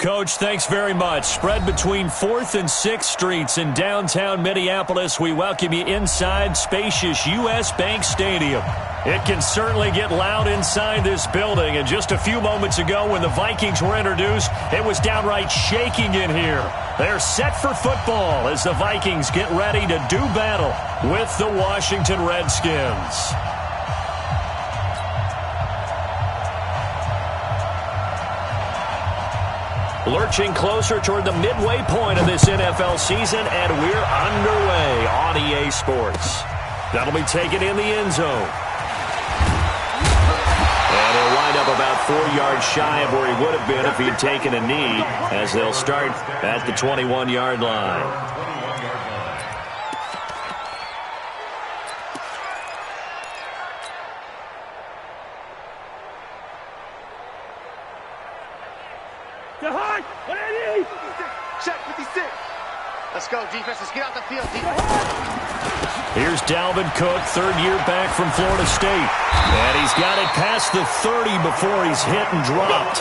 Coach, thanks very much. Spread between 4th and 6th Streets in downtown Minneapolis. We welcome you inside spacious U.S. Bank Stadium. It can certainly get loud inside this building. And just a few moments ago when the Vikings were introduced, it was downright shaking in here. They're set for football as the Vikings get ready to do battle with the Washington Redskins. Lurching closer toward the midway point of this NFL season, and we're underway on EA Sports. That'll be taken in the end zone. And he'll wind up about 4 yards shy of where he would have been if he'd taken a knee, as they'll start at the 21-yard line. Check 56. Let's go, defense. Let's get out the field, Here's Dalvin Cook, third year back from Florida State. And he's got it past the 30 before he's hit and dropped.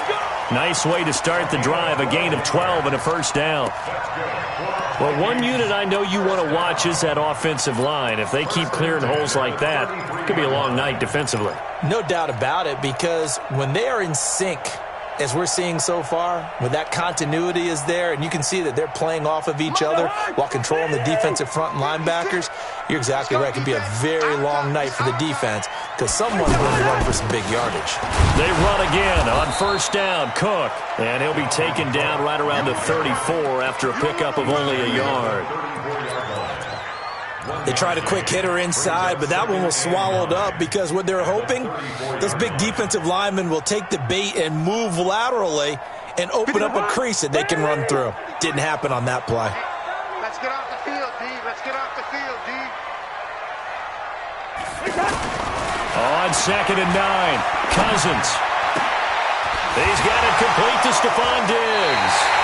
Nice way to start the drive, a gain of 12 and a first down. Well, one unit I know you want to watch is that offensive line. If they keep clearing holes like that, it could be a long night defensively. No doubt about it, because when they are in sync, as we're seeing so far, when that continuity is there, and you can see that they're playing off of each other while controlling the defensive front and linebackers, you're exactly right. It could be a very long night for the defense because someone's going to run for some big yardage. They run again on first down, Cook, and he'll be taken down right around the 34 after a pickup of only a yard. They tried a quick hitter inside, but that one was swallowed up because what they're hoping, those big defensive linemen will take the bait and move laterally and open up a crease that they can run through. Didn't happen on that play. Let's get off the field, D. Let's get off the field, D. On 2nd and 9, Cousins. He's got it complete to Stephon Diggs.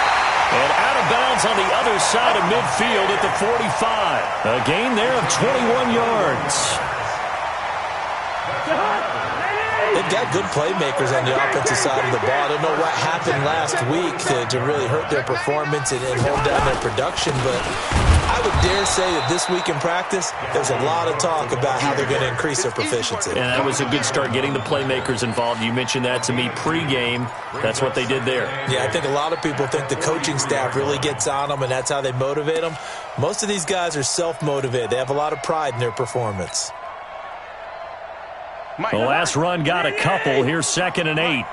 And out of bounds on the other side of midfield at the 45. A gain there of 21 yards. They've got good playmakers on the offensive side of the ball. I don't know what happened last week to really hurt their performance and hold down their production, but I would dare say that this week in practice, there's a lot of talk about how they're going to increase their proficiency. And that was a good start, getting the playmakers involved. You mentioned that to me pregame. That's what they did there. Yeah, I think a lot of people think the coaching staff really gets on them, and that's how they motivate them. Most of these guys are self-motivated. They have a lot of pride in their performance. The last run got a couple. Here's 2nd and 8. I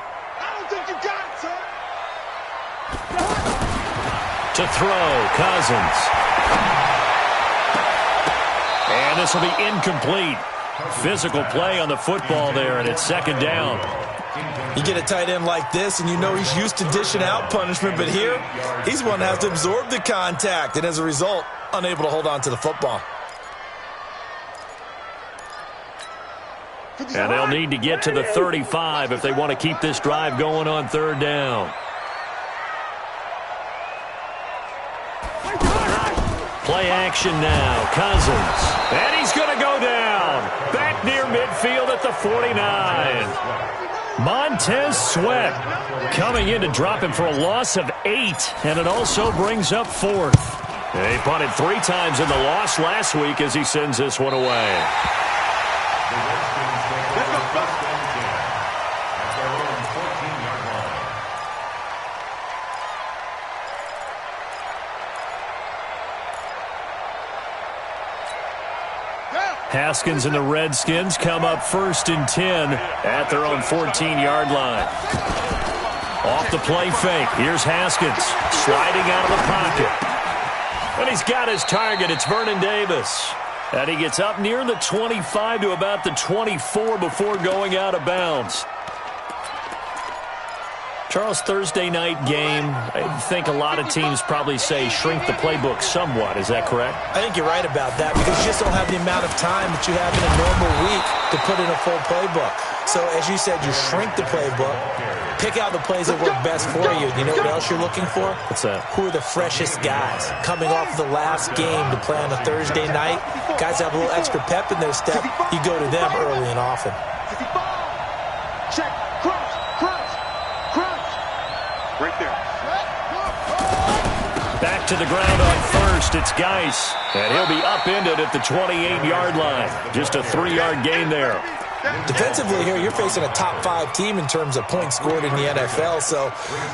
don't think you got it, sir. To throw, Cousins. And this will be incomplete. Physical play on the football there, and it's 2nd down. You get a tight end like this, and you know he's used to dishing out punishment, but here, he's one that has to absorb the contact, and as a result, unable to hold on to the football. And they'll need to get to the 35 if they want to keep this drive going on 3rd down. Play action now, Cousins. And he's going to go down. Back near midfield at the 49. Montez Sweat coming in to drop him for a loss of 8. And it also brings up 4th. He punted 3 times in the loss last week as he sends this one away. Haskins and the Redskins come up 1st and 10 at their own 14-yard line. Off the play fake. Here's Haskins sliding out of the pocket. And he's got his target. It's Vernon Davis. And he gets up near the 25 to about the 24 before going out of bounds. Charles, Thursday night game, I think a lot of teams probably say shrink the playbook somewhat. Is that correct? I think you're right about that because you just don't have the amount of time that you have in a normal week to put in a full playbook. So, as you said, you shrink the playbook, pick out the plays that work best for you. You know what else you're looking for? What's that? Who are the freshest guys coming off of the last game to play on a Thursday night? Guys have a little extra pep in their step. You go to them early and often. Check. Crunch. Right there. Back to the ground on first. It's Geis. And he'll be upended at the 28-yard line. Just a 3-yard gain there. Defensively here, you're facing a top-5 team in terms of points scored in the NFL. So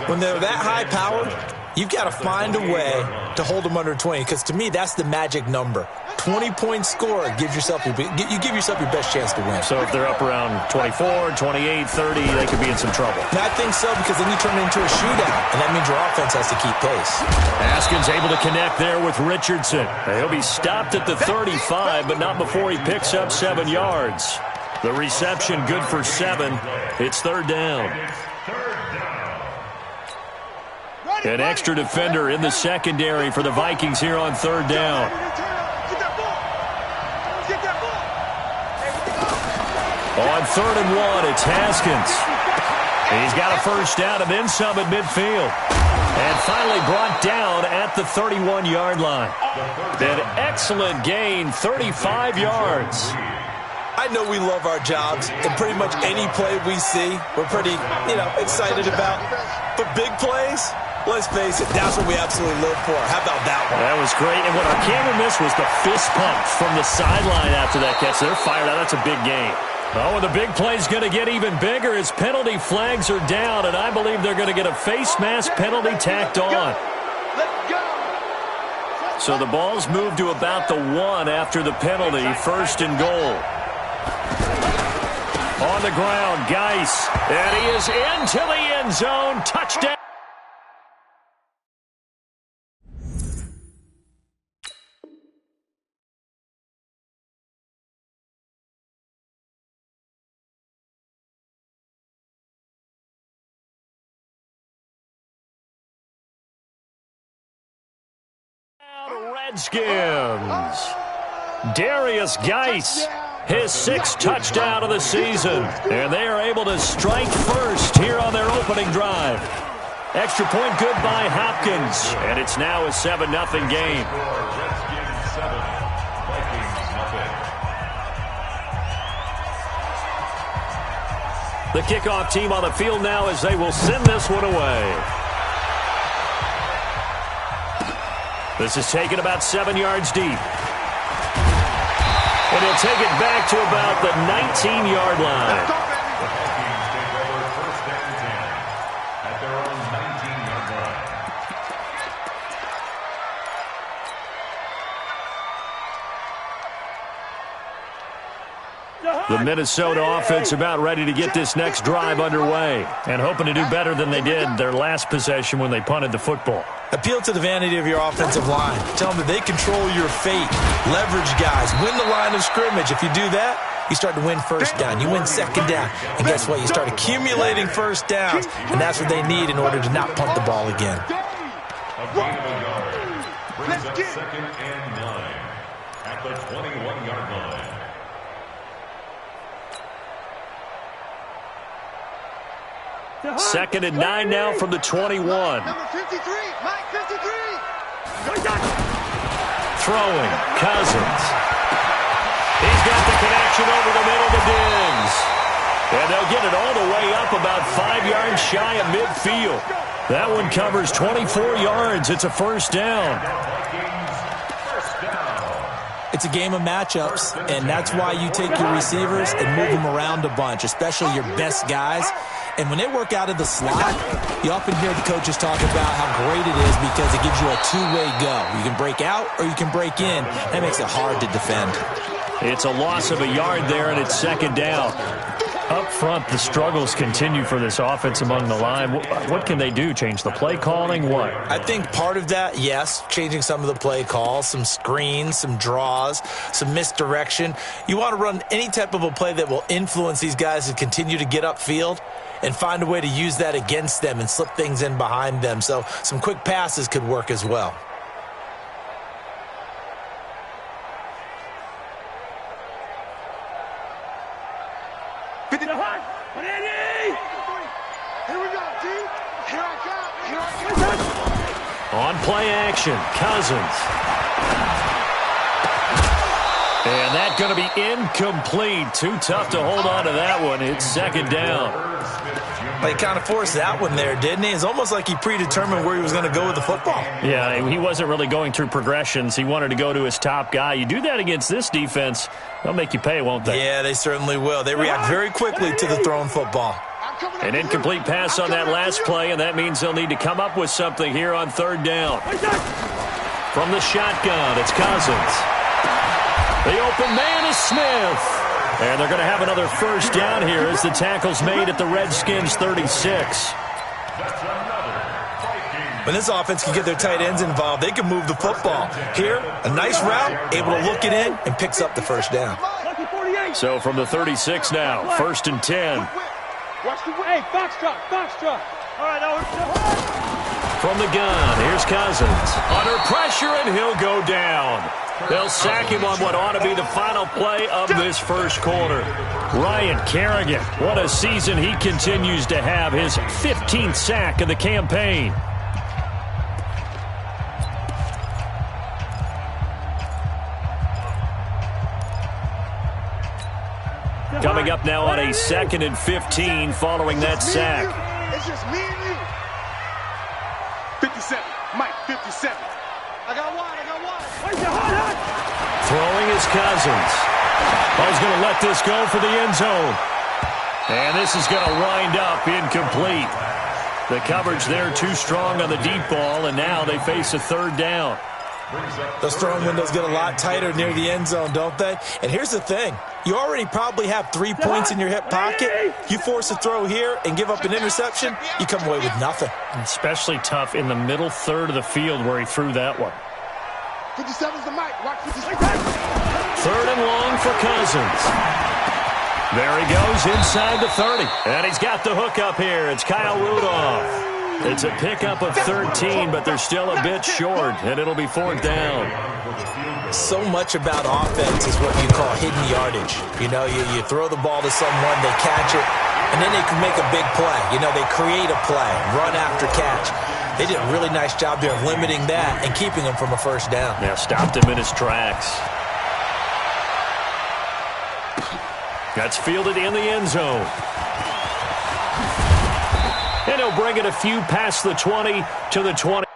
when they're that high-powered, you've got to find a way to hold them under 20. Because to me, that's the magic number. 20 points scored gives yourself you give yourself your best chance to win. So if they're up around 24, 28, 30, they could be in some trouble. I think so, because then you turn it into a shootout, and that means your offense has to keep pace. Haskins able to connect there with Richardson. He'll be stopped at the 35, but not before he picks up 7 yards. The reception good for 7. It's 3rd down. An extra defender in the secondary for the Vikings here on 3rd down. On 3rd and 1, it's Haskins. He's got a first down and then some at midfield. And finally brought down at the 31-yard line. An excellent gain, 35 yards. I know we love our jobs, and pretty much any play we see, we're pretty, excited about. But big plays, let's face it, that's what we absolutely live for. How about that one? That was great. And what our camera missed was the fist pump from the sideline after that catch. They're fired out. That's a big gain. Oh, and the big play's going to get even bigger as penalty flags are down, and I believe they're going to get a face mask penalty tacked on. So the ball's moved to about the 1 after the penalty, 1st and goal. On the ground, Geis, and he is into the end zone. Touchdown. Redskins. Darius Geis, his 6th touchdown of the season. And they are able to strike first here on their opening drive. Extra point good by Hopkins. And it's now a 7-0 game. The kickoff team on the field now as they will send this one away. This is taken about 7 yards deep. And he'll take it back to about the 19-yard line. The Minnesota offense about ready to get this next drive underway and hoping to do better than they did their last possession when they punted the football. Appeal to the vanity of your offensive line. Tell them that they control your fate. Leverage guys. Win the line of scrimmage. If you do that, you start to win first down. You win second down. And guess what? You start accumulating first downs. And that's what they need in order to not punt the ball again. Brings up 2nd and 9 at the 21-yard line. Second and 9 now from the 21. Number 53, Mike 53. Throwing, Cousins. He's got the connection over the middle to Diggs. And they'll get it all the way up about 5 yards shy of midfield. That one covers 24 yards. It's a first down. It's a game of matchups, and that's why you take your receivers and move them around a bunch, especially your best guys. And when they work out of the slot, you often hear the coaches talk about how great it is because it gives you a two-way go. You can break out or you can break in. That makes it hard to defend. It's a loss of a yard there, and it's second down. Up front, the struggles continue for this offense among the line. What can they do? Change the play calling? What? I think part of that, yes, changing some of the play calls, some screens, some draws, some misdirection. You want to run any type of a play that will influence these guys to continue to get upfield and find a way to use that against them and slip things in behind them. So some quick passes could work as well. On play action, Cousins. And that's going to be incomplete. Too tough to hold on to that one. It's second down. He kind of forced that one there, didn't he? It's almost like he predetermined where he was going to go with the football. Yeah, he wasn't really going through progressions. He wanted to go to his top guy. You do that against this defense, they'll make you pay, won't they? Yeah, they certainly will. They react very quickly to the thrown football. An incomplete pass on that last play, and that means they'll need to come up with something here on third down. From the shotgun, it's Cousins. The open man is Smith. And they're going to have another first down here as the tackle's made at the Redskins' 36. When this offense can get their tight ends involved, they can move the football. Here, a nice route, able to look it in, and picks up the first down. So from the 36 now, 1st and 10. Hey, Foxtrot. All right, now From the gun, here's Cousins. Under pressure, and he'll go down. They'll sack him on what ought to be the final play of this first quarter. Ryan Kerrigan, what a season he continues to have. His 15th sack of the campaign. Coming up now on a 2nd and 15 following that sack. It's just me and you. 57. Mike, 57. I got one. Throwing is Cousins. He's going to let this go for the end zone. And this is going to wind up incomplete. The coverage there too strong on the deep ball, and now they face a third down. Those throwing windows get a lot tighter near the end zone, don't they? And here's the thing. You already probably have 3 points in your hip pocket. You force a throw here and give up an interception, you come away with nothing. Especially tough in the middle third of the field where he threw that one. 57's the mic. Watch 57. 3rd and long for Cousins. There he goes inside the 30. And he's got the hook up here. It's Kyle Rudolph. It's a pickup of 13, but they're still a bit short, and it'll be 4th down. So much about offense is what you call hidden yardage. You know, you throw the ball to someone, they catch it, and then they can make a big play. You know, they create a play, run after catch. They did a really nice job there of limiting that and keeping him from a first down. Yeah, stopped him in his tracks. That's fielded in the end zone. And he'll bring it a few past the 20 to the 20.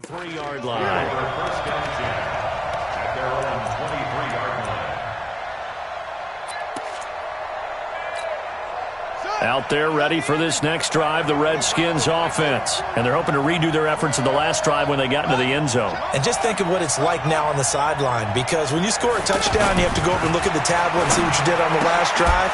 Three-yard line. First down 10 at their own 23-yard line. Out there ready for this next drive, the Redskins offense. And they're hoping to redo their efforts in the last drive when they got into the end zone. And just think of what it's like now on the sideline, because when you score a touchdown, you have to go over and look at the tablet and see what you did on the last drive.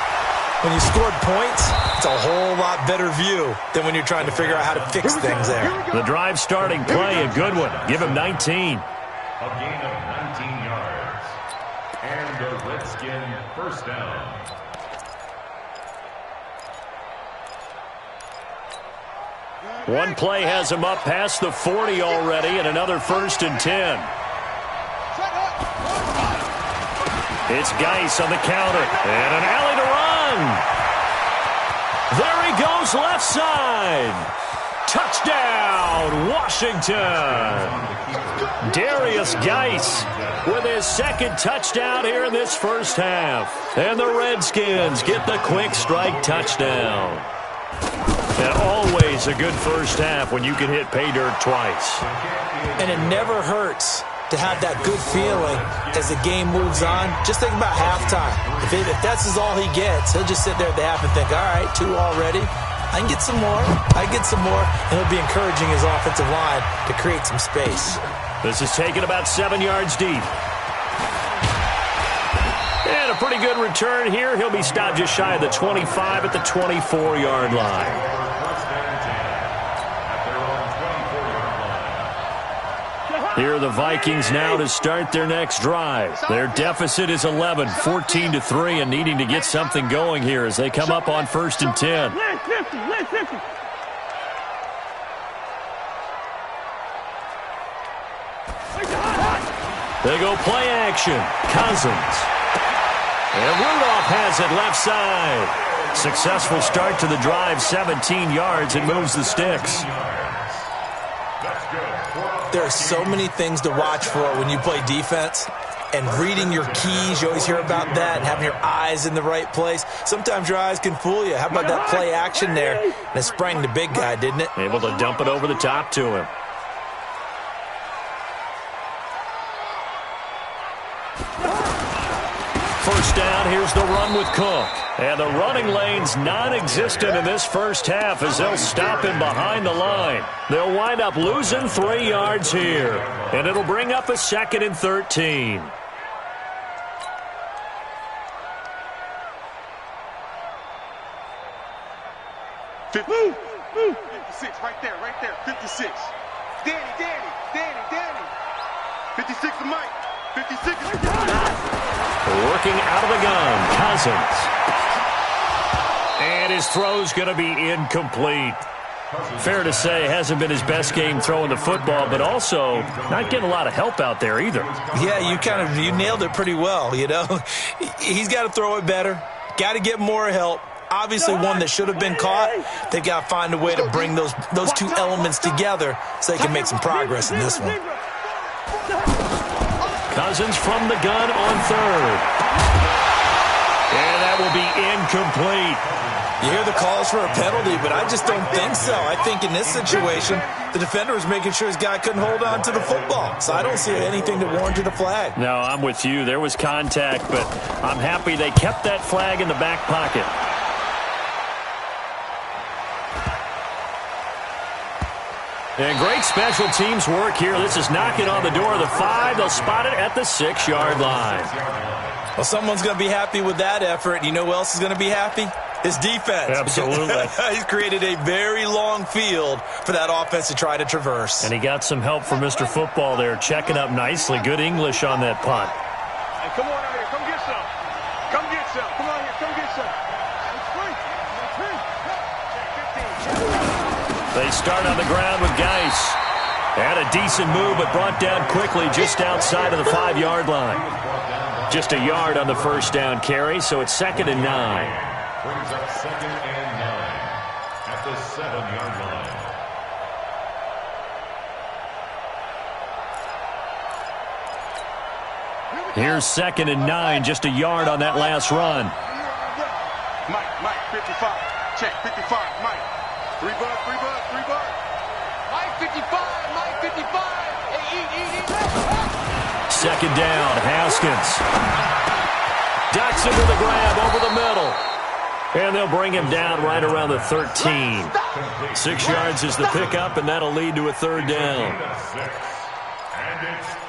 When you scored points, it's a whole lot better view than when you're trying to figure out how to fix things there. The drive starting play, a good one. Give him 19. A gain of 19 yards. And the Redskin first down. One play has him up past the 40 already, and another 1st and 10. It's Geis on the counter, and an alley to run. There he goes left side. Touchdown, Washington. Darius Geis with his 2nd touchdown here in this first half. And the Redskins get the quick strike touchdown. And always a good first half when you can hit pay dirt twice. And it never hurts to have that good feeling as the game moves on. Just think about halftime. If that's all he gets, he'll just sit there at the half and think, all right, 2 already. I can get some more. And he'll be encouraging his offensive line to create some space. This is taken about 7 yards deep. And a pretty good return here. He'll be stopped just shy of the 25 at the 24-yard line. Here are the Vikings now to start their next drive. Their deficit is 11, 14-3, and needing to get something going here as they come up on 1st and 10. They go play action. Cousins. And Rudolph has it left side. Successful start to the drive, 17 yards, and moves the sticks. There are so many things to watch for when you play defense. And reading your keys, you always hear about that, and having your eyes in the right place. Sometimes your eyes can fool you. How about that play action there? And it sprang the big guy, didn't it? Able to dump it over the top to him. First down, here's the run with Cook. And the running lane's non-existent in this first half as they'll stop him behind the line. They'll wind up losing 3 yards here. And it'll bring up a 2nd and 13. Move. 56, right there, 56. Danny. 56 to Mike. 56 to Working out of the gun, Cousins. And his throw's going to be incomplete. Fair to say, hasn't been his best game throwing the football, but also not getting a lot of help out there either. Yeah, you nailed it pretty well, you know. He's got to throw it better. Got to get more help. Obviously one that should have been caught. They've got to find a way to bring those two elements together so they can make some progress in this one. Cousins from the gun on third. And that will be incomplete. You hear the calls for a penalty, but I just don't think so. I think in this situation, the defender was making sure his guy couldn't hold on to the football. So I don't see anything that warranted a flag. No, I'm with you. There was contact, but I'm happy they kept that flag in the back pocket. And great special teams work here. This is knocking on the door of the 5. They'll spot it at the 6-yard line. Well, someone's going to be happy with that effort. You know who else is going to be happy? His defense. Absolutely. He's created a very long field for that offense to try to traverse. And he got some help from Mr. Football there, checking up nicely. Good English on that punt. Hey, come on out here. Come get some. Come get some. Come on here. Come get some. It's free. They start on the ground with Geis. Had a decent move, but brought down quickly just outside of the 5-yard line. Just a yard on the first down carry, so it's 2nd and 9. Brings up 2nd and 9 at the 7-yard line. Here's 2nd and 9, just a yard on that last run. Mike, 55. Check, 55, Mike. 3 bucks. Mike, 55. Hey, eat. 2nd down, Haskins. Ducks into the grab over the middle. And they'll bring him down right around the 13. 6 yards is the pickup, and that'll lead to a 3rd down.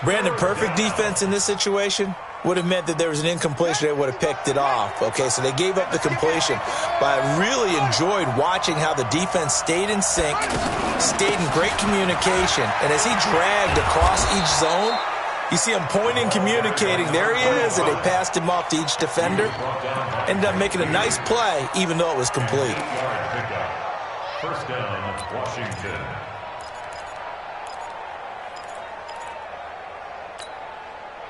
Brandon, perfect defense in this situation would have meant that there was an incompletion. They would have picked it off. Okay, so they gave up the completion. But I really enjoyed watching how the defense stayed in sync, stayed in great communication. And as he dragged across each zone, you see him pointing, communicating. There he is, and they passed him off to each defender. Ended up making a nice play, even though it was complete. First down, Washington.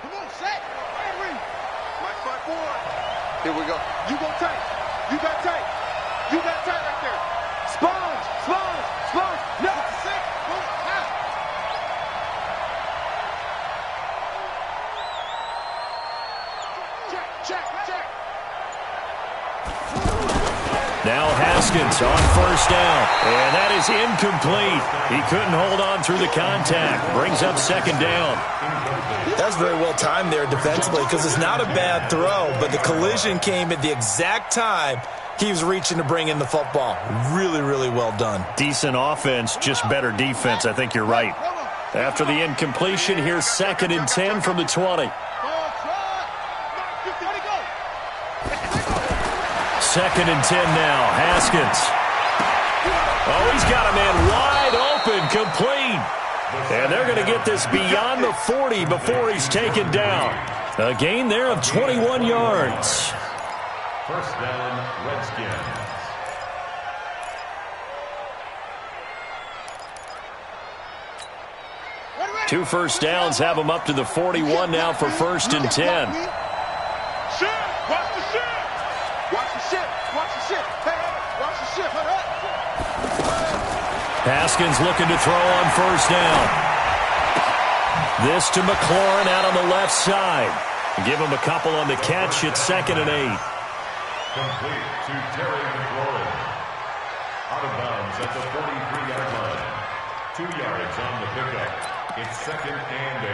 Come on, set. Mike, 5-4. Here we go. You go tight. You got tight right there. Sponge. No. 6. Check. Now Haskins on first down. And that is incomplete. He couldn't hold on through the contact. Brings up 2nd down. That's very well timed there defensively because it's not a bad throw, but the collision came at the exact time he was reaching to bring in the football. Really, really well done. Decent offense, just better defense. I think you're right. After the incompletion, here's 2nd and 10 from the 20. 2nd and 10 now. Haskins. Oh, he's got a man wide open, complete. And they're going to get this beyond the 40 before he's taken down. A gain there of 21 yards. First down, Redskins. 2 first downs have them up to the 41 now for 1st and 10. Watch the shift. Watch the shift. Watch the shift. Hey, watch the shift. Hold up. Haskins looking to throw on 1st down. This to McLaurin out on the left side. Give him a couple on the catch. It's 2nd and 8. Complete to Terry McLaurin. Out of bounds at the 43-yard line. 2 yards on the pickup. It's 2nd and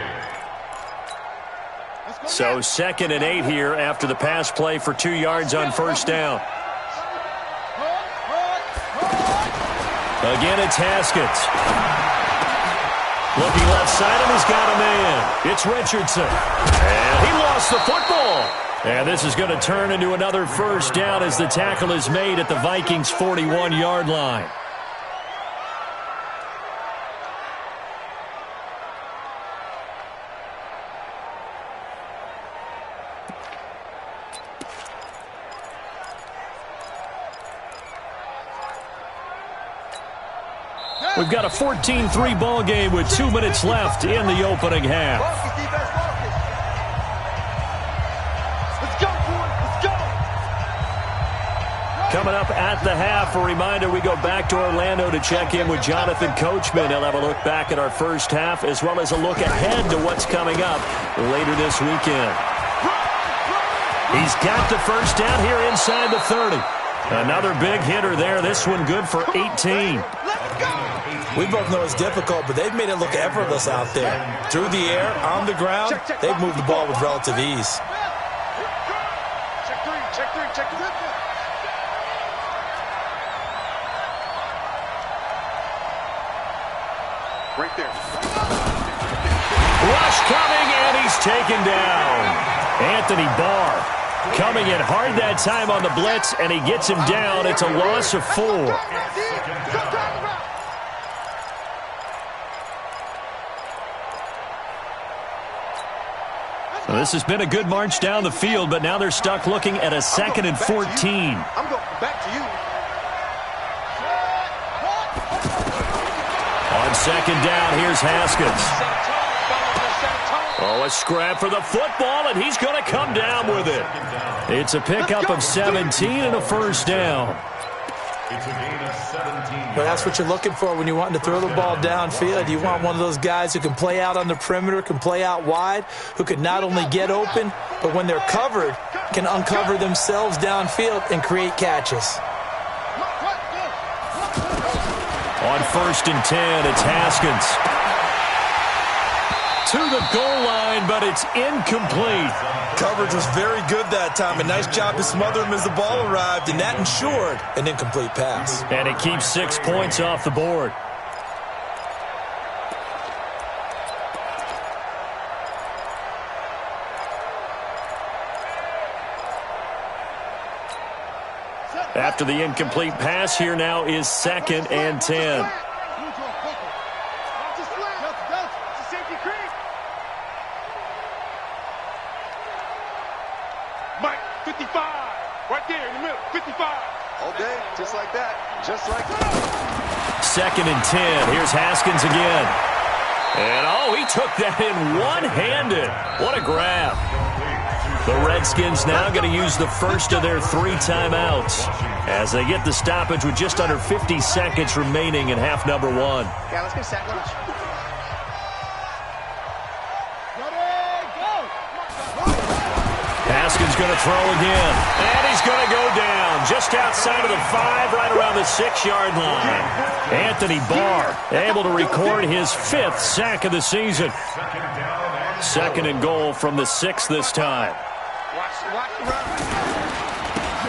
8. So 2nd and 8 here after the pass play for 2 yards on 1st down. Again, it's Haskins. Looking left side, and he's got a man. It's Richardson. And he lost the football. And this is going to turn into another 1st down as the tackle is made at the Vikings' 41-yard line. We've got a 14-3 ball game with 2 minutes left in the opening half. Let's go, boys. Let's go. Coming up at the half, a reminder we go back to Orlando to check in with Jonathan Coachman. He'll have a look back at our first half as well as a look ahead to what's coming up later this weekend. He's got the 1st down here inside the 30. Another big hitter there. This one good for 18. We both know it's difficult, but they've made it look effortless out there. Through the air, on the ground, they've moved the ball with relative ease. Check 3, check 3, check 3. Right there. Rush coming, and he's taken down. Anthony Barr coming in hard that time on the blitz, and he gets him down. It's a loss of 4. Well, this has been a good march down the field, but now they're stuck looking at a 2nd and 14. I'm going back to you. On 2nd down, here's Haskins. Oh, a scrap for the football, and he's going to come down with it. It's a pickup of 17 and a 1st down. It's a gain of 17. But that's what you're looking for when you're wanting to throw the ball downfield. You want one of those guys who can play out on the perimeter, can play out wide, who can not only get open, but when they're covered, can uncover themselves downfield and create catches. On 1st and 10, it's Haskins. To the goal line, but it's incomplete. Coverage was very good that time. A nice job to smother him as the ball arrived, and that ensured an incomplete pass. And it keeps 6 points off the board. After the incomplete pass, here now is 2nd and 10. Mike, 55. Right there in the middle, 55. All day, just like that. Just like that. 2nd and 10. Here's Haskins again. And, he took that in one-handed. What a grab. The Redskins now going to use the first of their 3 timeouts as they get the stoppage with just under 50 seconds remaining in half number 1. Yeah, let's get a sack lunch. Haskins going to throw again. And he's going to go down just outside of the 5, right around the 6-yard line. Anthony Barr able to record his 5th sack of the season. 2nd and goal from the 6 this time.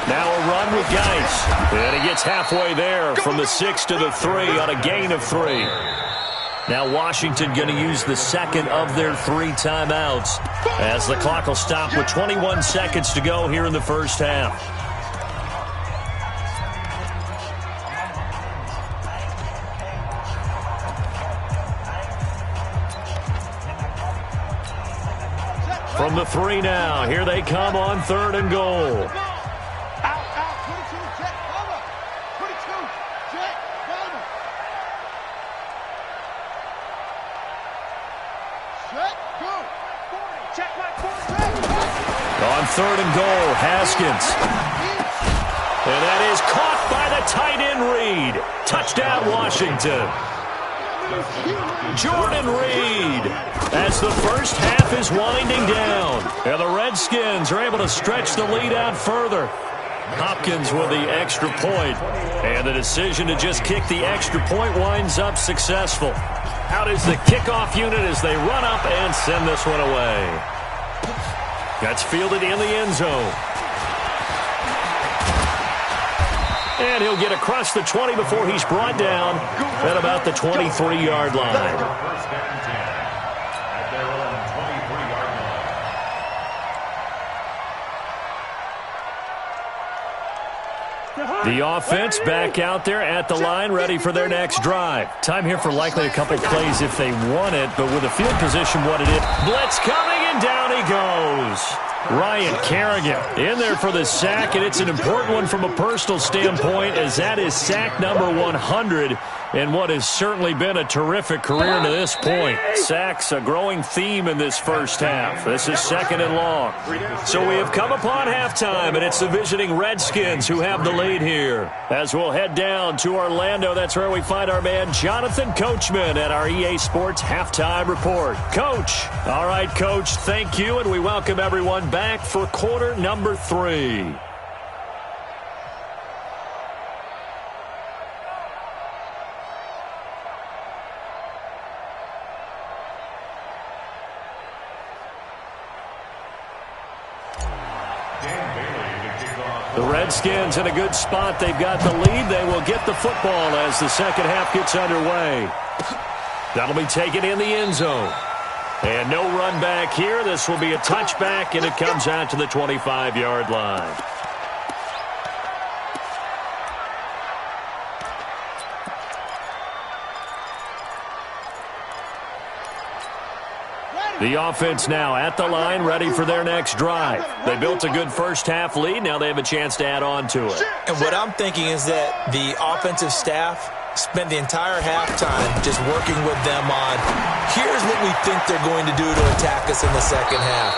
Now a run with Geis. And he gets halfway there from the 6 to the 3 on a gain of 3. Now Washington going to use the 2nd of their 3 timeouts as the clock will stop with 21 seconds to go here in the first half. From the 3 now, here they come on 3rd and goal. 3rd and goal. Haskins. And that is caught by the tight end Reed. Touchdown, Washington. Jordan Reed, as the first half is winding down. And the Redskins are able to stretch the lead out further. Hopkins with the extra point. And the decision to just kick the extra point winds up successful. Out is the kickoff unit as they run up and send this one away. That's fielded in the end zone. And he'll get across the 20 before he's brought down at about the 23-yard line. First down and 10 at their own 23-yard line. The offense back out there at the line, ready for their next drive. Time here for likely a couple plays if they want it, but with the field position what it is. Blitz coming, and down he goes. Ryan Kerrigan in there for the sack, and it's an important one from a personal standpoint, as that is sack number 100 in what has certainly been a terrific career to this point. Sacks a growing theme in this first half. This is 2nd and long. So we have come upon halftime, and it's the visiting Redskins who have the lead here. As we'll head down to Orlando, that's where we find our man Jonathan Coachman at our EA Sports Halftime Report. Coach. All right, Coach, thank you, and we welcome everyone back for quarter number 3. The Redskins in a good spot. They've got the lead. They will get the football as the second half gets underway. That'll be taken in the end zone. And no run back here. This will be a touchback, and it comes out to the 25-yard line. The offense now at the line, ready for their next drive. They built a good first-half lead. Now they have a chance to add on to it. And what I'm thinking is that the offensive staff spent the entire halftime just working with them on, here's what we think they're going to do to attack us in the second half.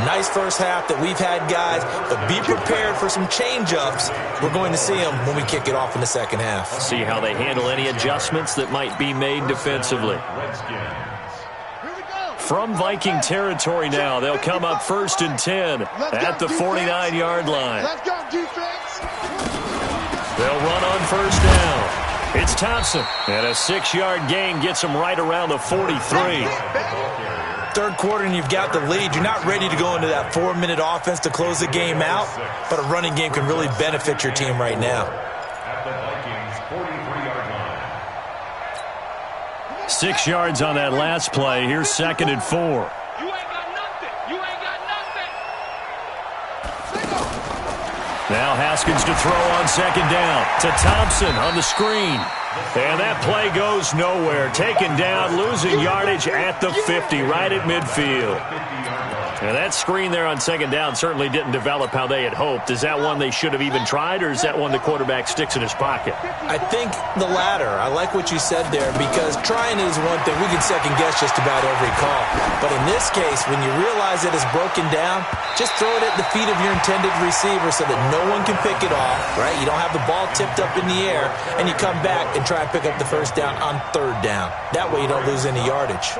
Nice first half that we've had, guys, but be prepared for some change-ups. We're going to see them when we kick it off in the second half. See how they handle any adjustments that might be made defensively. From Viking territory now, they'll come up 1st and 10 at the 49-yard line. Let's go, defense. They'll run on 1st down. It's Thompson, and a 6-yard gain gets them right around the 43. Third quarter and you've got the lead. You're not ready to go into that 4-minute offense to close the game out, but a running game can really benefit your team right now. At the Vikings' 43-yard line. 6 yards on that last play. Here's 2nd and 4. You ain't got nothing. You ain't got nothing. Now Haskins to throw on 2nd down to Thompson on the screen. And that play goes nowhere. Taken down, losing yardage at the 50, right at midfield. And that screen there on 2nd down certainly didn't develop how they had hoped. Is that one they should have even tried, or is that one the quarterback sticks in his pocket? I think the latter. I like what you said there, because trying is one thing. We can second-guess just about every call. But in this case, when you realize that it's broken down, just throw it at the feet of your intended receiver so that no one can pick it off, right? You don't have the ball tipped up in the air, and you come back and try and pick up the 1st down on 3rd down. That way you don't lose any yardage.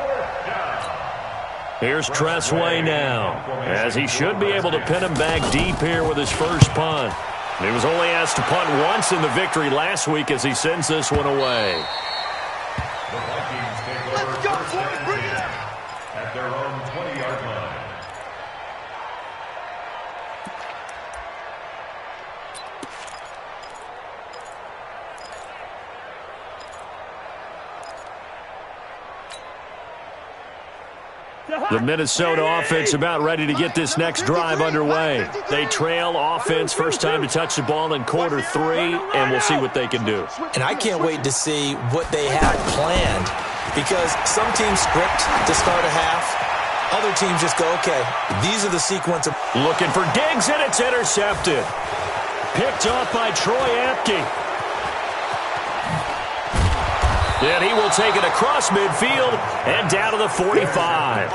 Here's Tressway now, as he should be able to pin him back deep here with his first punt. He was only asked to punt once in the victory last week as he sends this one away. The Vikings take over 1st and 10 at their own 20-yard line. The Minnesota offense about ready to get this next drive underway. They trail offense, first time to touch the ball in quarter 3, and we'll see what they can do. And I can't wait to see what they have planned, because some teams script to start a half. Other teams just go, okay, these are the sequence of... Looking for Diggs, and it's intercepted. Picked off by Troy Apke. And he will take it across midfield and down to the 45.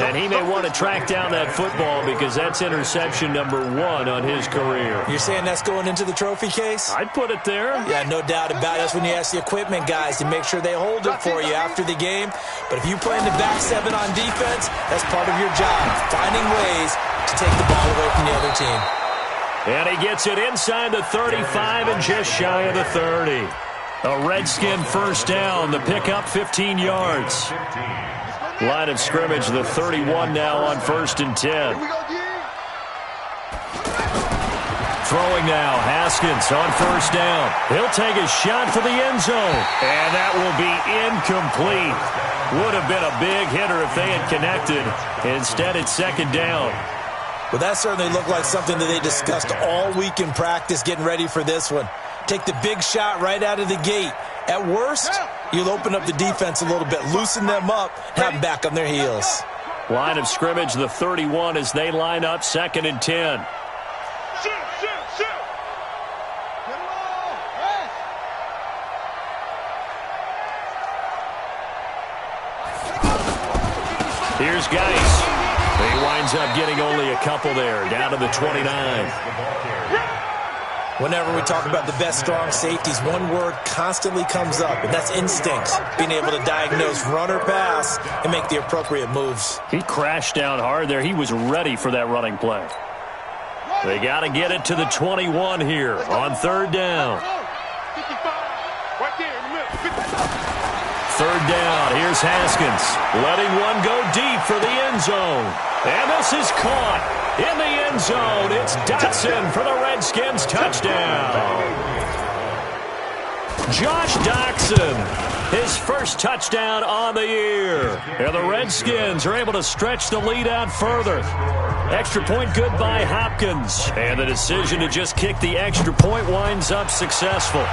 And he may want to track down that football because that's interception number 1 on his career. You're saying that's going into the trophy case? I'd put it there. Yeah, no doubt about it. That's when you ask the equipment guys to make sure they hold it for you after the game. But if you play in the back 7 on defense, that's part of your job, finding ways to take the ball away from the other team. And he gets it inside the 35 and just shy of the 30. A Redskin first down. The pickup 15 yards. Line of scrimmage, the 31 now on 1st and 10. Throwing now, Haskins on 1st down. He'll take a shot for the end zone. And that will be incomplete. Would have been a big hitter if they had connected. Instead, it's 2nd down. Well, that certainly looked like something that they discussed all week in practice getting ready for this one. Take the big shot right out of the gate. At worst, you'll open up the defense a little bit, loosen them up, have them back on their heels. Line of scrimmage, the 31 as they line up 2nd and 10. Here's Geis. He winds up getting only a couple there, down to the 29. Whenever we talk about the best strong safeties, one word constantly comes up, and that's instincts. Being able to diagnose run or pass and make the appropriate moves. He crashed down hard there. He was ready for that running play. They got to get it to the 21 here on 3rd down. 3rd down. Here's Haskins. Letting one go deep for the end zone. And this is caught in the end zone. It's Dotson for the Redskins touchdown. Josh Doctson, his first touchdown on the year. And the Redskins are able to stretch the lead out further. Extra point good by Hopkins. And the decision to just kick the extra point winds up successful.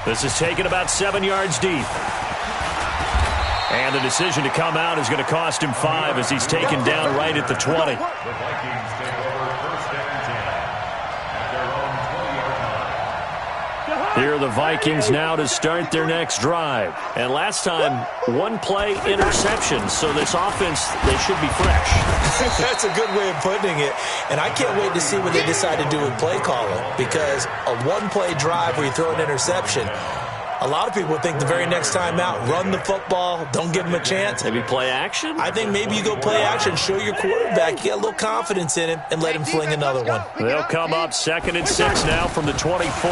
This is taken about 7 yards deep. And the decision to come out is going to cost him 5 as he's taken down right at the 20. The Vikings take over 1st and 10 at their own 20-yard line. Here are the Vikings now to start their next drive. And last time, 1 play interception. So this offense, they should be fresh. That's a good way of putting it. And I can't wait to see what they decide to do with play calling. Because a 1-play drive where you throw an interception, a lot of people think the very next time out, run the football, don't give him a chance. Maybe play action? I think maybe you go play action, show your quarterback, get a little confidence in him, and let him fling another one. They'll come up 2nd and 6 now from the 24.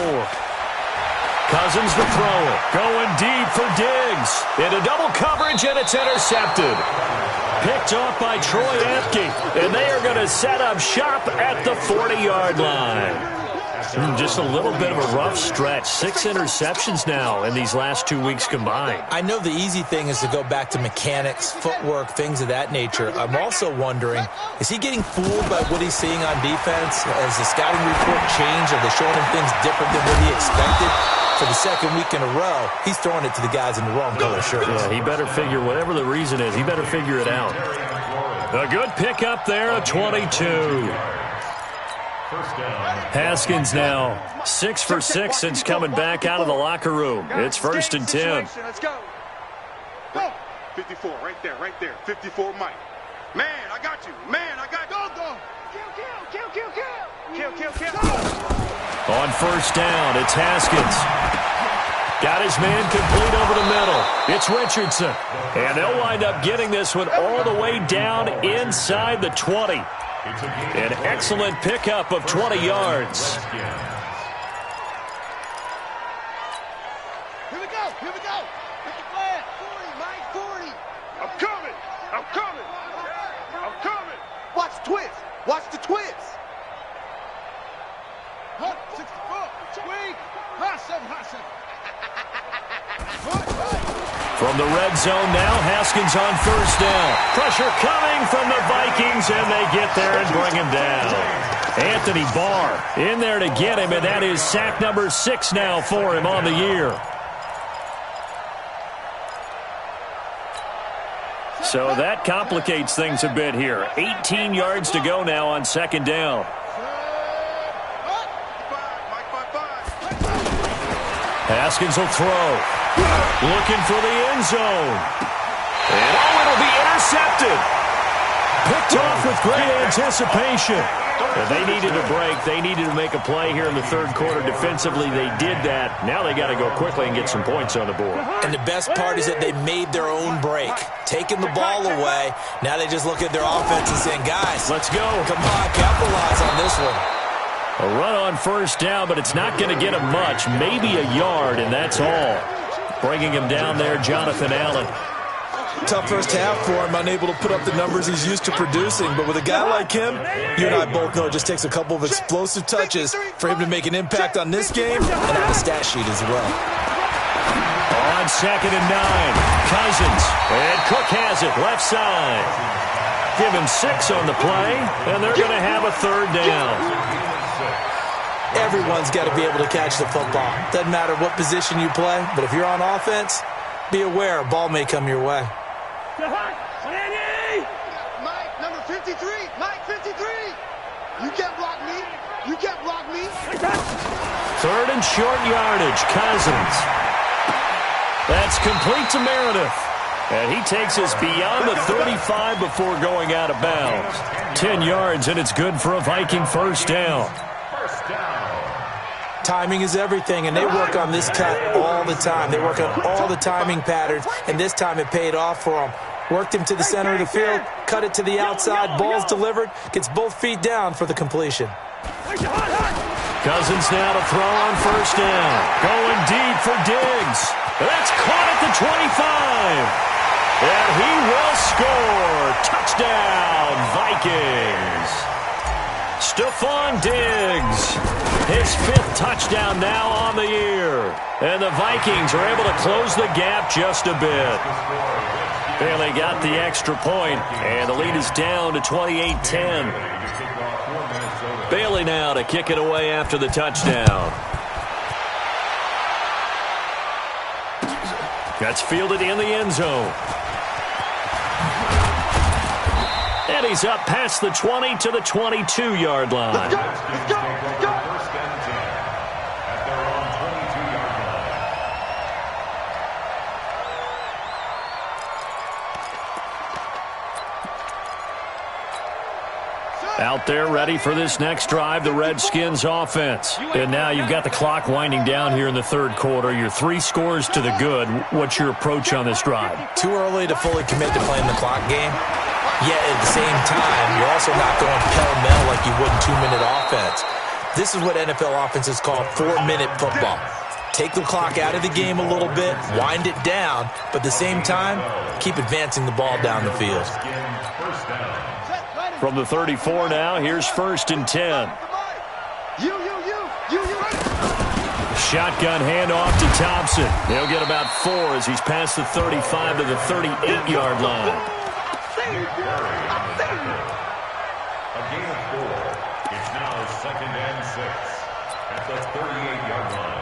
Cousins the thrower, going deep for Diggs. Into double coverage, and it's intercepted. Picked off by Troy Apke, and they are going to set up shop at the 40-yard line. Just a little bit of a rough stretch. 6 interceptions now in these last 2 weeks combined. I know the easy thing is to go back to mechanics, footwork, things of that nature. I'm also wondering, is he getting fooled by what he's seeing on defense? Has the scouting report changed? Are they showing him things different than what he expected? For the 2nd week in a row, he's throwing it to the guys in the wrong color shirts. Yeah, he better figure, whatever the reason is, he better figure it out. A good pickup there, a 22. Haskins now 6 for 6 since coming back out of the locker room. It's 1st and 10. Let's go. 54, right there. 54, Mike. Man, I got you. Man, I got you. Go. Kill. On 1st down, it's Haskins. Got his man complete over the middle. It's Richardson. And they'll wind up getting this one all the way down inside the 20. An excellent pickup of 20 yards. Here we go. Pick the flag. 40, Mike, 40. I'm coming. Watch the twist. 64. Tweak. Hot seven. From the red zone now, Haskins on 1st down. Pressure coming from the Vikings, and they get there and bring him down. Anthony Barr in there to get him, and that is sack number 6 now for him on the year. So that complicates things a bit here. 18 yards to go now on 2nd down. Haskins will throw. Looking for the end zone. And it'll be intercepted. Picked off with great anticipation. And they needed a break. They needed to make a play here in the third quarter. Defensively, they did that. Now they got to go quickly and get some points on the board. And the best part is that they made their own break, taking the ball away. Now they just look at their offense and saying, guys, let's go. Come on, capitalize on this one. A run on first down, but it's not going to get him much. Maybe a yard, and that's all. Bringing him down there, Jonathan Allen. Tough first half for him, unable to put up the numbers he's used to producing. But with a guy like him, you and I both know it just takes a couple of explosive touches for him to make an impact on this game and on the stat sheet as well. On 2nd and 9, Cousins. And Cook has it, left side. Give him 6 on the play, and they're going to have a third down. Everyone's got to be able to catch the football. Doesn't matter what position you play, but if you're on offense, be aware a ball may come your way. Mike, number 53. Mike, 53. You can't block me. You can't block me. 3rd and short yardage, Cousins. That's complete to Meredith. And he takes us beyond the 35 before going out of bounds. 10 yards, and it's good for a Viking first down. Timing is everything, and they work on this cut all the time. They work on all the timing patterns, and this time it paid off for them. Worked him to the center of the field, cut it to the outside, ball's delivered, gets both feet down for the completion. Cousins now to throw on first down. Going deep for Diggs. That's caught at the 25. And he will score. Touchdown, Vikings. Stephon Diggs. His 5th touchdown now on the year. And the Vikings are able to close the gap just a bit. Bailey got the extra point, and the lead is down to 28-10. Bailey now to kick it away after the touchdown. That's fielded in the end zone. And he's up past the 20 to the 22-yard line. Let's go. Let's go. Let's go. Out there ready for this next drive, the Redskins offense. And now you've got the clock winding down here in the third quarter. You're 3 scores to the good. What's your approach on this drive? Too early to fully commit to playing the clock game. Yet at the same time, you're also not going pell-mell like you would in 2-minute offense. This is what NFL offenses call 4-minute football. Take the clock out of the game a little bit, wind it down, but at the same time, keep advancing the ball down the field. From the 34 now, here's 1st and 10. You. Shotgun handoff to Thompson. He'll get about 4 as he's past the 35 to the 38-yard line. A gain of 4. It's now 2nd and 6 at the 38-yard line.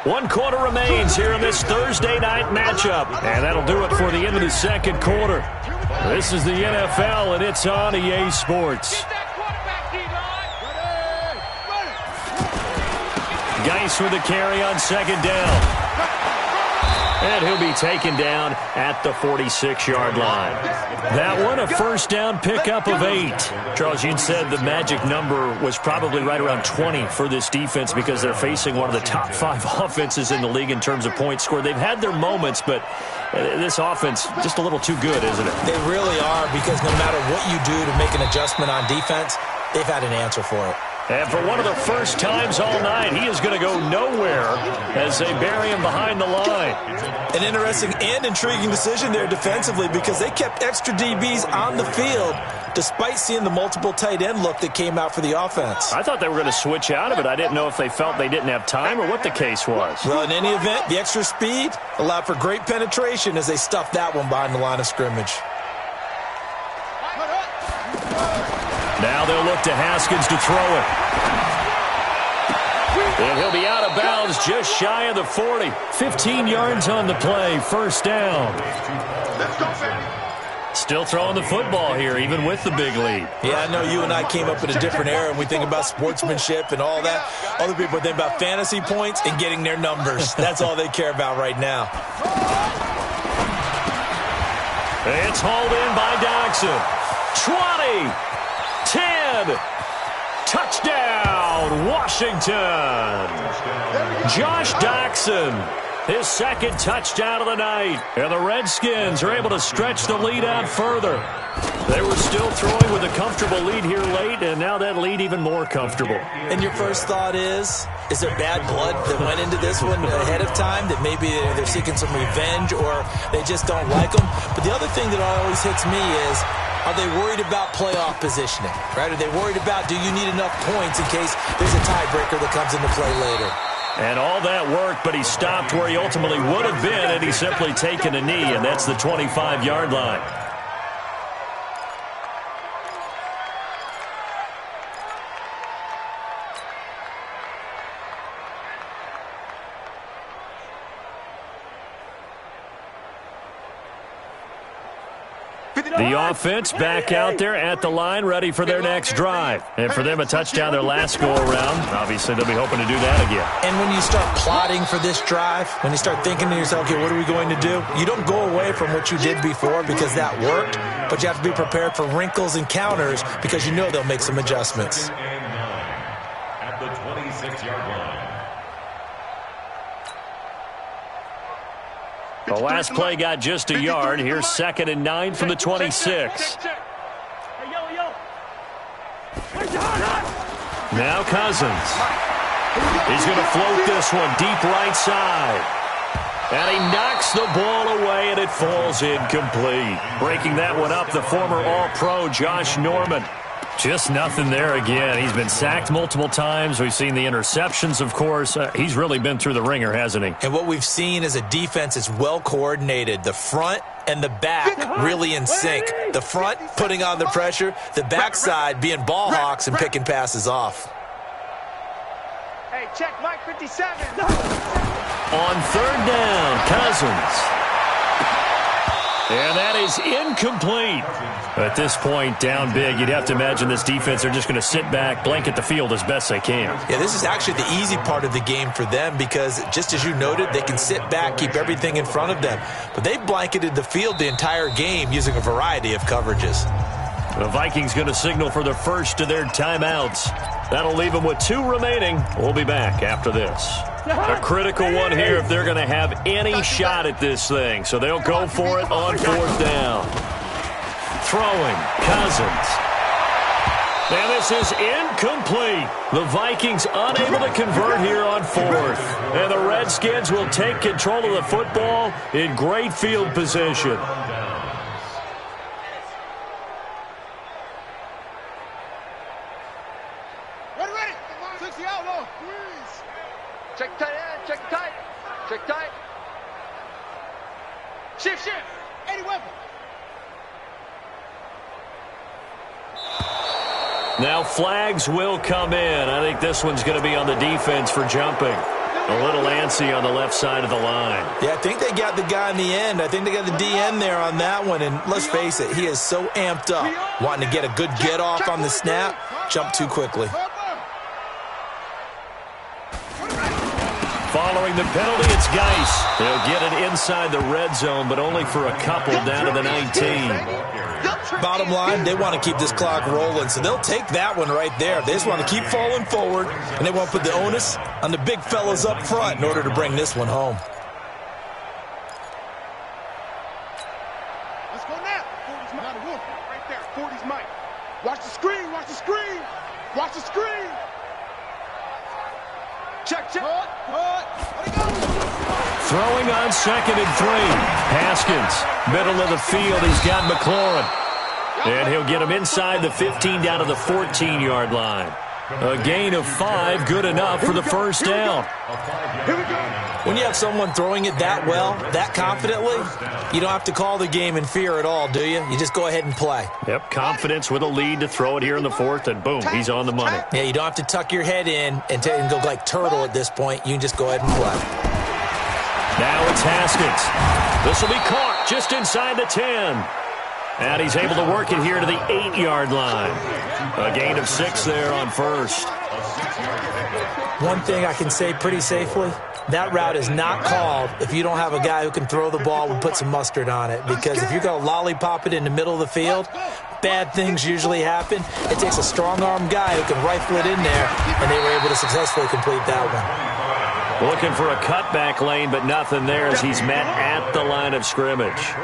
1 quarter remains here in this Thursday night matchup. And that'll do it for the end of the second quarter. This is the NFL, and it's on EA Sports. Geis with the carry on 2nd down. And he'll be taken down at the 46-yard line. That one, a first down pickup of 8. Charles, you said the magic number was probably right around 20 for this defense because they're facing one of the top 5 offenses in the league in terms of points scored. They've had their moments, but this offense just a little too good, isn't it? They really are, because no matter what you do to make an adjustment on defense, they've had an answer for it. And for one of the first times all night, he is going to go nowhere as they bury him behind the line. An interesting and intriguing decision there defensively, because they kept extra DBs on the field despite seeing the multiple tight end look that came out for the offense. I thought they were going to switch out of it. I didn't know if they felt they didn't have time or what the case was. Well, in any event, the extra speed allowed for great penetration as they stuffed that one behind the line of scrimmage. Now they'll look to Haskins to throw it. And he'll be out of bounds just shy of the 40. 15 yards on the play, first down. Let's go, baby. Still throwing the football here, even with the big lead. Yeah, I know you and I came up in a different era, and we think about sportsmanship and all that. Other people think about fantasy points and getting their numbers. That's all they care about right now. It's hauled in by Doxson. 20, 10, touchdown, Washington. Josh Doxson, his second touchdown of the night. And the Redskins are able to stretch the lead out further. They were still throwing with a comfortable lead here late, and now that lead even more comfortable. And your first thought is there bad blood that went into this one ahead of time, that maybe they're seeking some revenge or they just don't like them? But the other thing that always hits me is, are they worried about playoff positioning, right? Are they worried about, do you need enough points in case there's a tiebreaker that comes into play later? And all that worked, but he stopped where he ultimately would have been, and he's simply taken a knee, and that's the 25-yard line. The offense back out there at the line, ready for their next drive. And for them, a touchdown their last go-around. Obviously, they'll be hoping to do that again. And when you start plotting for this drive, when you start thinking to yourself, okay, what are we going to do? You don't go away from what you did before because that worked, but you have to be prepared for wrinkles and counters because you know they'll make some adjustments. At the 26-yard line. The last play got just a yard. Here's 2nd and 9 from the 26. Now Cousins. He's going to float this one deep right side. And he knocks the ball away, and it falls incomplete. Breaking that one up, the former All-Pro Josh Norman. Just nothing there again. He's been sacked multiple times. We've seen the interceptions, of course. He's really been through the ringer, hasn't he? And what we've seen is a defense that's well coordinated. The front and the back really in sync. The front putting on the pressure. The backside being ball hawks and picking passes off. Hey, check Mike 57. On 3rd down, Cousins. And that is incomplete. At this point, down big, you'd have to imagine this defense are just going to sit back, blanket the field as best they can. Yeah, this is actually the easy part of the game for them because, just as you noted, they can sit back, keep everything in front of them. But they blanketed the field the entire game using a variety of coverages. The Vikings going to signal for the first of their timeouts. That'll leave them with 2 remaining. We'll be back after this. A critical one here if they're going to have any shot at this thing. So they'll go for it on 4th down. Throwing, Cousins. And this is incomplete. The Vikings unable to convert here on 4th. And the Redskins will take control of the football in great field position. Ready. 60 out low. Check tight, check tight. Check tight. Shift. 80 weapon. Now flags will come in. I think this one's going to be on the defense for jumping. A little antsy on the left side of the line. Yeah, I think they got the guy in the end. I think they got the DN there on that one. And let's face it, he is so amped up, wanting to get a good get off on the snap, jump too quickly. Following the penalty, it's Geis. They'll get it inside the red zone, but only for a couple down to the 19. Bottom line, they want to keep this clock rolling, so they'll take that one right there. They just want to keep falling forward, and they want to put the onus on the big fellas up front in order to bring this one home. Let's go now. 40's Mike. Right there. 40's Mike. Watch the screen. Watch the screen. Watch the screen. Check. Throwing on 2nd and 3. Haskins, middle of the field. He's got McLaurin. And he'll get him inside the 15 down to the 14-yard line. A gain of 5, good enough for the first down. Here we go. When you have someone throwing it that well, that confidently, you don't have to call the game in fear at all, do you? You just go ahead and play. Yep, confidence with a lead to throw it here in the 4th, and boom, he's on the money. Yeah, you don't have to tuck your head in and go like turtle at this point. You can just go ahead and play. Now it's Haskins. This will be caught just inside the 10. And he's able to work it here to the 8-yard line. A gain of 6 there on first. A 6-yard pickup. One thing I can say pretty safely, that route is not called if you don't have a guy who can throw the ball and put some mustard on it. Because if you're going to lollipop it in the middle of the field, bad things usually happen. It takes a strong-arm guy who can rifle it in there, and they were able to successfully complete that one. Looking for a cutback lane, but nothing there as he's met at the line of scrimmage.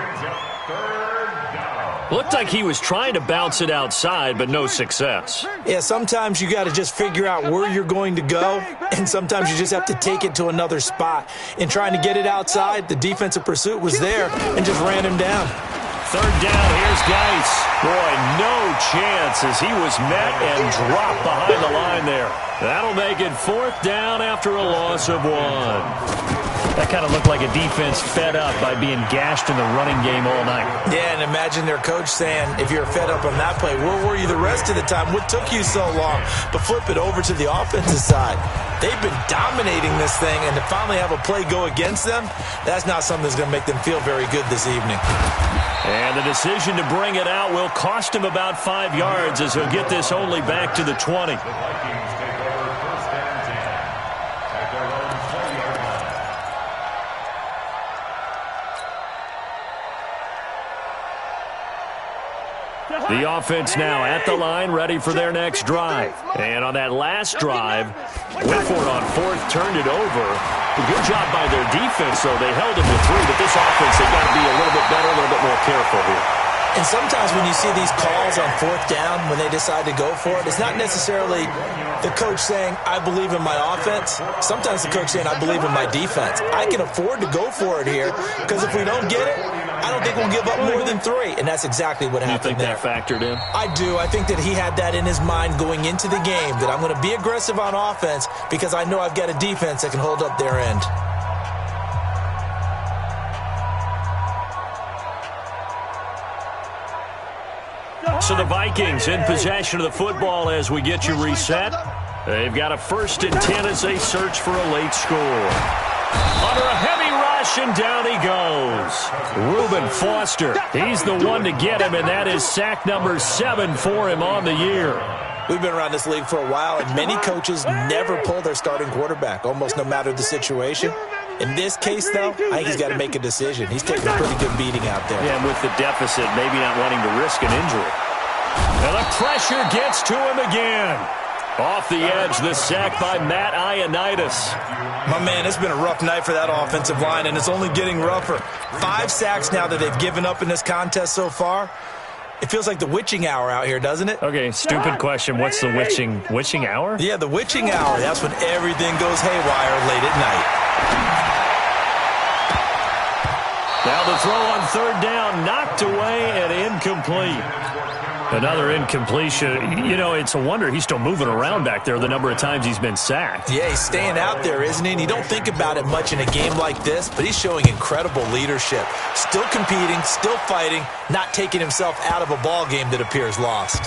Looked like he was trying to bounce it outside, but no success. Yeah, sometimes you got to just figure out where you're going to go, and sometimes you just have to take it to another spot. In trying to get it outside, the defensive pursuit was there and just ran him down. Third down, here's Geis. Boy, no chance as he was met and dropped behind the line there. That'll make it fourth down after a loss of 1. That kind of looked like a defense fed up by being gashed in the running game all night. Yeah, and imagine their coach saying, if you're fed up on that play, where were you the rest of the time? What took you so long? But flip it over to the offensive side. They've been dominating this thing, and to finally have a play go against them, that's not something that's going to make them feel very good this evening. And the decision to bring it out will cost him about 5 yards as he'll get this only back to the 20. The Vikings take over first and 10 at their own 20-yard line. The offense now at the line, ready for their next drive. And on that last drive, went for it on fourth, turned it over. A good job by their defense, though. They held them to 3, but this offense, they've got to be a little bit better, a little bit more careful here. And sometimes when you see these calls on fourth down, when they decide to go for it, it's not necessarily the coach saying, I believe in my offense. Sometimes the coach saying, I believe in my defense. I can afford to go for it here because if we don't get it, I don't think we'll give up more than 3. And that's exactly what happened there. You think that factored in? I do. I think that he had that in his mind going into the game, that I'm going to be aggressive on offense because I know I've got a defense that can hold up their end. So the Vikings in possession of the football as we get you reset. They've got a 1st and 10 as they search for a late score. Under a heavy rush, and down he goes. Reuben Foster, he's the one to get him, and that is sack number 7 for him on the year. We've been around this league for a while, and many coaches never pull their starting quarterback, almost no matter the situation. In this case, though, I think he's got to make a decision. He's taking a pretty good beating out there. Yeah, and with the deficit, maybe not wanting to risk an injury. And the pressure gets to him again. Off the edge, the sack by Matt Ioannidis. My man, it's been a rough night for that offensive line, and it's only getting rougher. 5 sacks now that they've given up in this contest so far. It feels like the witching hour out here, doesn't it? Okay, stupid question. What's the witching hour? Yeah, the witching hour. That's when everything goes haywire late at night. Now the throw on third down, knocked away and incomplete. Another incompletion. You know, it's a wonder he's still moving around back there the number of times he's been sacked. Yeah, he's staying out there, isn't he? And you don't think about it much in a game like this, but he's showing incredible leadership. Still competing, still fighting, not taking himself out of a ball game that appears lost.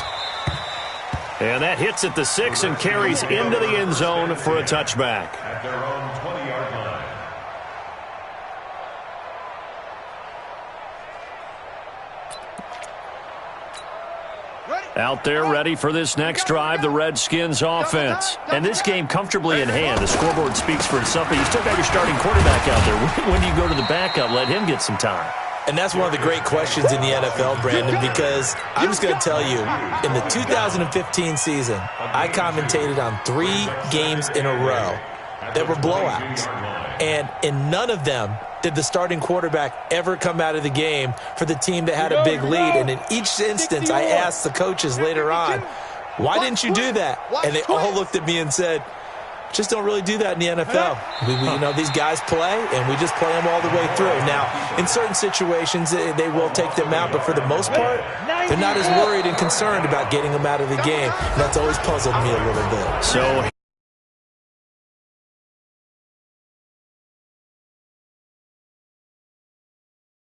And that hits at the 6 and carries into the end zone for a touchback. At their own 20-yard line. Out there ready for this next drive, the Redskins offense. And this game comfortably in hand. The scoreboard speaks for itself, but you still got your starting quarterback out there. When do you go to the backup? Let him get some time. And that's one of the great questions in the NFL, Brandon, because I'm just going to tell you, in the 2015 season, I commentated on 3 games in a row that were blowouts. And in none of them did the starting quarterback ever come out of the game for the team that had a big lead. And in each instance, I asked the coaches later on, why didn't you do that? And they all looked at me and said, just don't really do that in the NFL. You know, these guys play, and we just play them all the way through. Now, in certain situations, they will take them out, but for the most part, they're not as worried and concerned about getting them out of the game. And that's always puzzled me a little bit. So